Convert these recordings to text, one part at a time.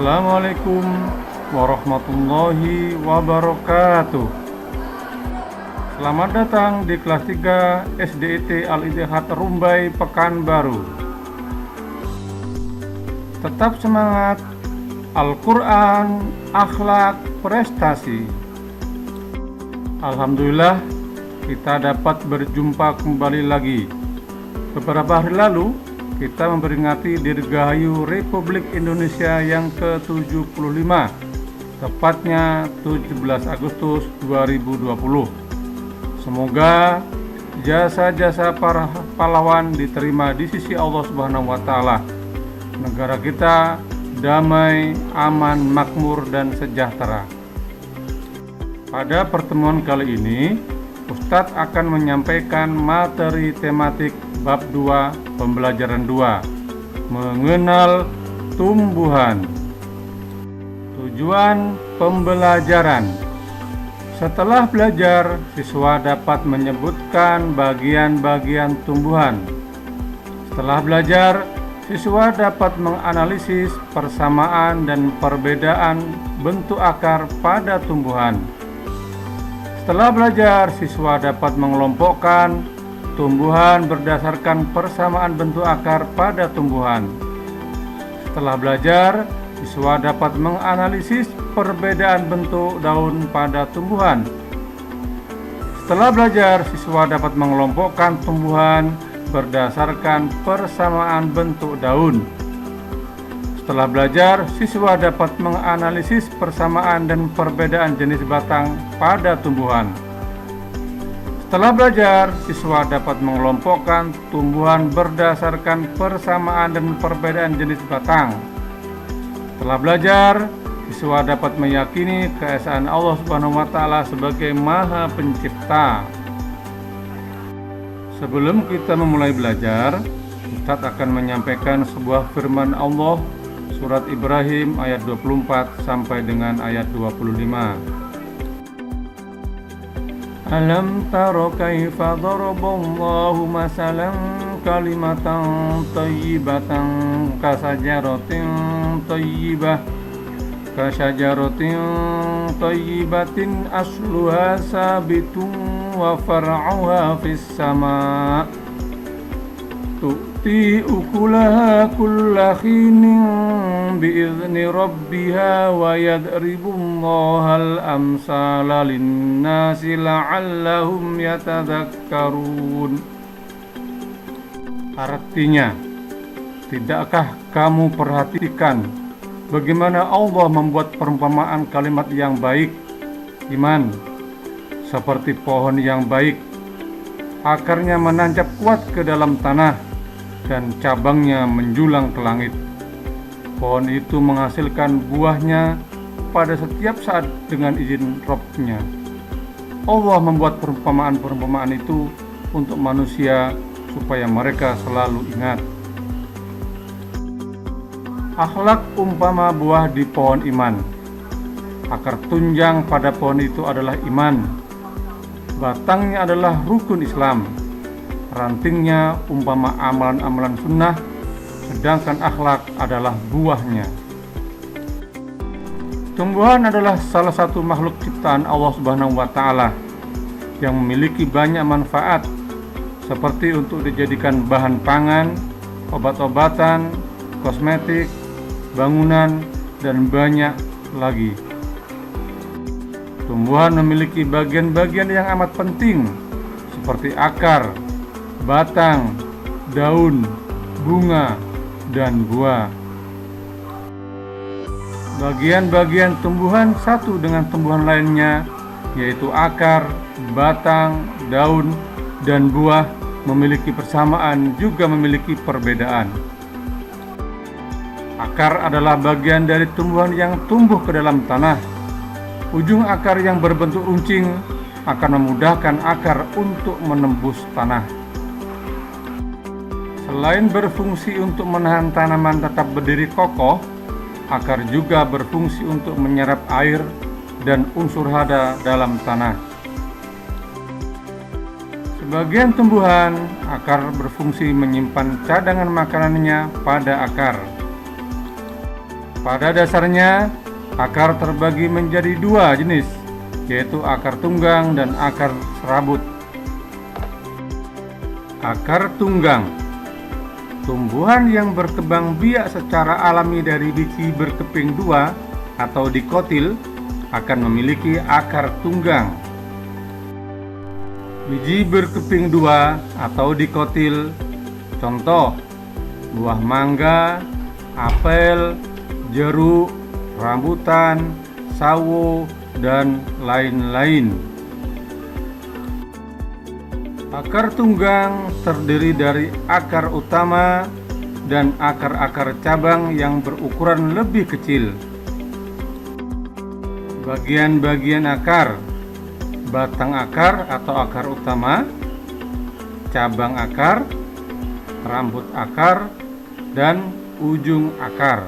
Assalamualaikum warahmatullahi wabarakatuh. Selamat datang di kelas 3 SDIT Al-Ittihad Rumbai Pekanbaru. Tetap semangat, Al-Quran, akhlak, prestasi. Alhamdulillah, kita dapat berjumpa kembali lagi. Beberapa hari lalu, kita memperingati Dirgahayu Republik Indonesia yang ke-75, tepatnya 17 Agustus 2020. Semoga jasa-jasa para pahlawan diterima di sisi Allah Subhanahu wa Ta'ala. Negara kita damai, aman, makmur, dan sejahtera. Pada pertemuan kali ini, Ustadz akan menyampaikan materi tematik Bab 2 Pembelajaran 2, mengenal tumbuhan. Tujuan pembelajaran. Setelah belajar, siswa dapat menyebutkan bagian-bagian tumbuhan. Setelah belajar, siswa dapat menganalisis persamaan dan perbedaan bentuk akar pada tumbuhan. Setelah belajar, siswa dapat mengelompokkan tumbuhan berdasarkan persamaan bentuk akar pada tumbuhan. Setelah belajar, siswa dapat menganalisis perbedaan bentuk daun pada tumbuhan. Setelah belajar, siswa dapat mengelompokkan tumbuhan berdasarkan persamaan bentuk daun. Setelah belajar, siswa dapat menganalisis persamaan dan perbedaan jenis batang pada tumbuhan. Setelah belajar, siswa dapat mengelompokkan tumbuhan berdasarkan persamaan dan perbedaan jenis batang. Setelah belajar, siswa dapat meyakini keesaan Allah Subhanahu wa Ta'ala sebagai Maha Pencipta. Sebelum kita memulai belajar, Ustadz akan menyampaikan sebuah firman Allah surat Ibrahim ayat 24 sampai dengan ayat 25. Alam taro kaifa daraballahu masalan kalimatan thayyibatan kasajaratin thayyibatin asluha sabitun wa far'uha fis sama' tu'ti ukulaha kulla khinin bi'izni rabbiha wa yadribullahal amsala linnasi la'allahum yatadzakkarun. Artinya, tidakkah kamu perhatikan bagaimana Allah membuat perumpamaan kalimat yang baik, iman, seperti pohon yang baik, akarnya menancap kuat ke dalam tanah dan cabangnya menjulang ke langit. Pohon itu menghasilkan buahnya pada setiap saat dengan izin Rabb-nya. Allah membuat perumpamaan-perumpamaan itu untuk manusia supaya mereka selalu ingat. Akhlak umpama buah di pohon iman. Akar tunjang pada pohon itu adalah iman. Batangnya adalah rukun Islam. Rantingnya umpama amalan-amalan sunnah, sedangkan akhlak adalah buahnya. Tumbuhan adalah salah satu makhluk ciptaan Allah Subhanahu wa Ta'ala yang memiliki banyak manfaat, seperti untuk dijadikan bahan pangan, obat-obatan, kosmetik, bangunan, dan banyak lagi. Tumbuhan memiliki bagian-bagian yang amat penting, seperti akar, batang, daun, bunga, dan buah. Bagian-bagian tumbuhan satu dengan tumbuhan lainnya, yaitu akar, batang, daun, dan buah, memiliki persamaan juga memiliki perbedaan. Akar adalah bagian dari tumbuhan yang tumbuh ke dalam tanah. Ujung akar yang berbentuk runcing akan memudahkan akar untuk menembus tanah. Selain berfungsi untuk menahan tanaman tetap berdiri kokoh, akar juga berfungsi untuk menyerap air dan unsur hara dalam tanah. Sebagian tumbuhan, akar berfungsi menyimpan cadangan makanannya pada akar. Pada dasarnya, akar terbagi menjadi dua jenis, yaitu akar tunggang dan akar serabut. Akar tunggang, tumbuhan yang berkembang biak secara alami dari biji berkeping dua atau dikotil akan memiliki akar tunggang. Biji berkeping dua atau dikotil, contoh buah mangga, apel, jeruk, rambutan, sawo, dan lain-lain. Akar tunggang terdiri dari akar utama dan akar-akar cabang yang berukuran lebih kecil. Bagian-bagian akar: batang akar atau akar utama, cabang akar, rambut akar, dan ujung akar.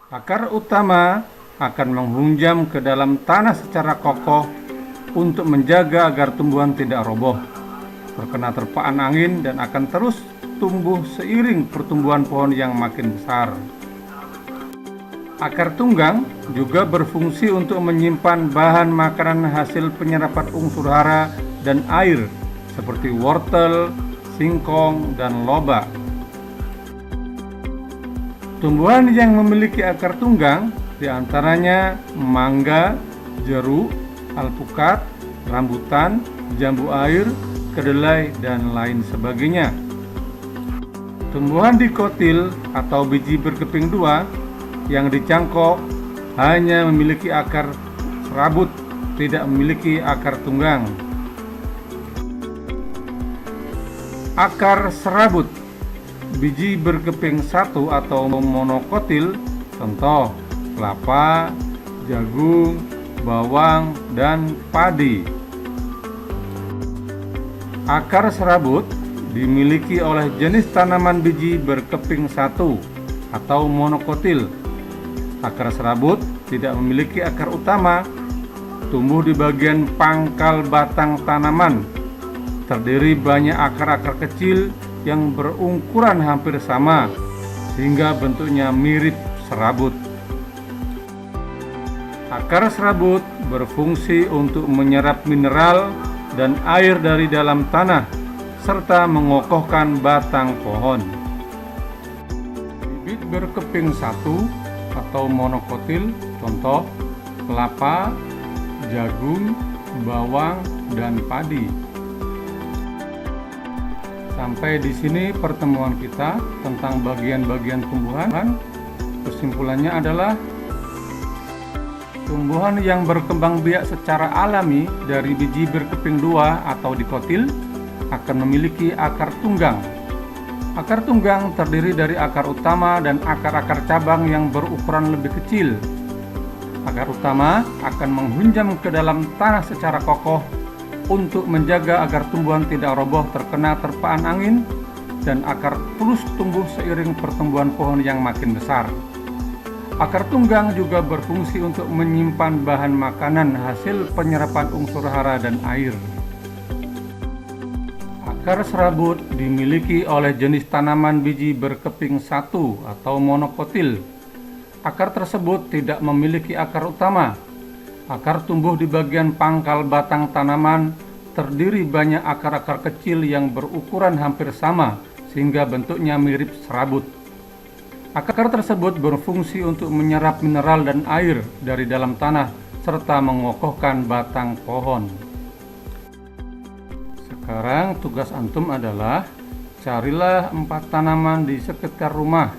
Akar utama akan menghunjam ke dalam tanah secara kokoh untuk menjaga agar tumbuhan tidak roboh, terkena terpaan angin, dan akan terus tumbuh seiring pertumbuhan pohon yang makin besar. Akar tunggang juga berfungsi untuk menyimpan bahan makanan hasil penyerapan unsur hara dan air seperti wortel, singkong, dan lobak. Tumbuhan yang memiliki akar tunggang diantaranya mangga, jeruk, alpukat, rambutan, jambu air, kedelai, dan lain sebagainya. Tumbuhan dikotil atau biji berkeping dua yang dicangkok hanya memiliki akar serabut, tidak memiliki akar tunggang. Akar serabut, biji berkeping satu atau monokotil, contoh kelapa, jagung, bawang, dan padi. Akar serabut dimiliki oleh jenis tanaman biji berkeping satu atau monokotil. Akar serabut tidak memiliki akar utama, tumbuh di bagian pangkal batang tanaman, terdiri banyak akar-akar kecil yang berukuran hampir sama sehingga bentuknya mirip serabut. Akar serabut berfungsi untuk menyerap mineral dan air dari dalam tanah serta mengokohkan batang pohon. Bibit berkeping satu atau monokotil, contoh kelapa, jagung, bawang, dan padi. Sampai di sini pertemuan kita tentang bagian-bagian tumbuhan. Kesimpulannya adalah tumbuhan yang berkembang biak secara alami dari biji berkeping dua atau dikotil akan memiliki akar tunggang. Akar tunggang terdiri dari akar utama dan akar-akar cabang yang berukuran lebih kecil. Akar utama akan menghunjam ke dalam tanah secara kokoh untuk menjaga agar tumbuhan tidak roboh terkena terpaan angin, dan akar terus tumbuh seiring pertumbuhan pohon yang makin besar. Akar tunggang juga berfungsi untuk menyimpan bahan makanan hasil penyerapan unsur hara dan air. Akar serabut dimiliki oleh jenis tanaman biji berkeping satu atau monokotil. Akar tersebut tidak memiliki akar utama. Akar tumbuh di bagian pangkal batang tanaman, terdiri banyak akar-akar kecil yang berukuran hampir sama sehingga bentuknya mirip serabut. Akar tersebut berfungsi untuk menyerap mineral dan air dari dalam tanah serta mengokohkan batang pohon. Sekarang tugas antum adalah carilah 4 tanaman di sekitar rumah.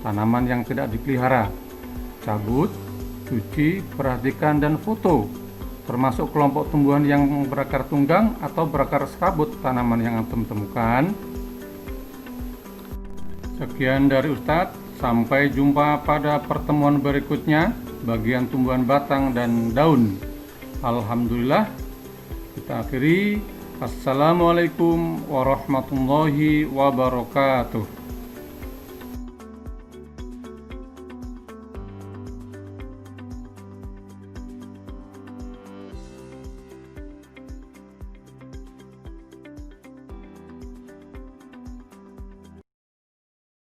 Tanaman yang tidak dipelihara. Cabut, cuci, perhatikan, dan foto, termasuk kelompok tumbuhan yang berakar tunggang atau berakar serabut tanaman yang antum temukan. Sekian dari Ustadz, sampai jumpa pada pertemuan berikutnya bagian tumbuhan batang dan daun. Alhamdulillah, kita akhiri. Assalamualaikum warahmatullahi wabarakatuh.